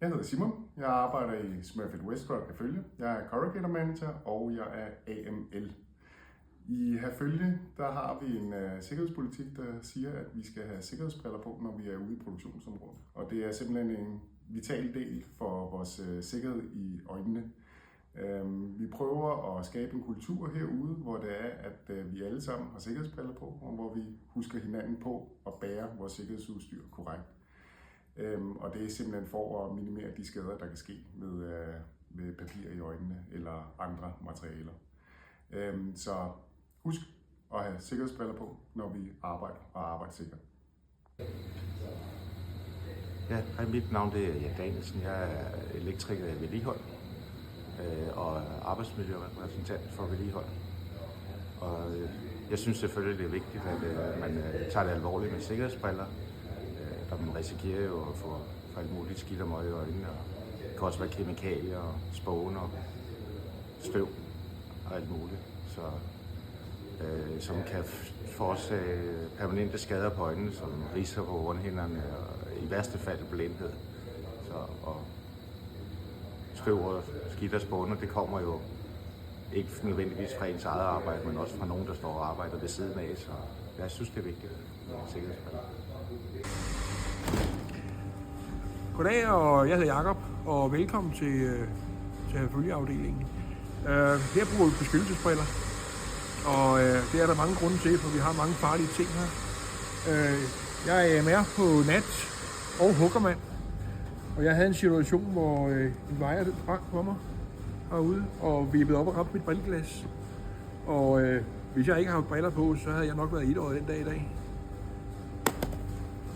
Jeg hedder Simon. Jeg arbejder i Smurfit Westrock Herfølge. Jeg er Corrugator Manager, og jeg er AML. I Herfølge der har vi en sikkerhedspolitik, der siger, at vi skal have sikkerhedsbriller på, når vi er ude i produktionsområdet. Og det er simpelthen en vital del for vores sikkerhed i øjnene. Vi prøver at skabe en kultur herude, hvor det er, at vi alle sammen har sikkerhedsbriller på, og hvor vi husker hinanden på at bære vores sikkerhedsudstyr korrekt. Og det er simpelthen for at minimere de skader, der kan ske med papir i øjnene eller andre materialer. Så husk at have sikkerhedsbriller på, når vi arbejder og arbejder sikkert. Ja, hej, mit navn det er Jan Danielsen. Jeg er elektriker i vedligehold og arbejdsmiljørepræsentant for vedligehold. Og jeg synes selvfølgelig, det er vigtigt, at man tager det alvorligt med sikkerhedsbriller. Der man risikerer jo at få alt muligt skidt og møg i øjnene. Det kan også være kemikalier og spåner, støv og alt muligt. Som kan forårsage permanente skader på øjnene, som ridser på hornhinderne og i værste fald blindhed. Og støv og skidt og spåner, det kommer jo ikke nødvendigvis fra ens eget arbejde, men også fra nogen, der står og arbejder ved siden af. Så jeg synes, det er vigtigt med sikkerhedsbriller. Goddag, og jeg hedder Jakob, og velkommen til Herfølgeafdelingen. Her bruger vi beskyttelsesbriller, og det er der mange grunde til, for vi har mange farlige ting her. Jeg er AMR på nat og huggermand, og jeg havde en situation, hvor en vejer sprang på mig herude, og vippede op og ramte mit brilleglas. Og hvis jeg ikke havde haft briller på, så havde jeg nok været 1 år den dag i dag.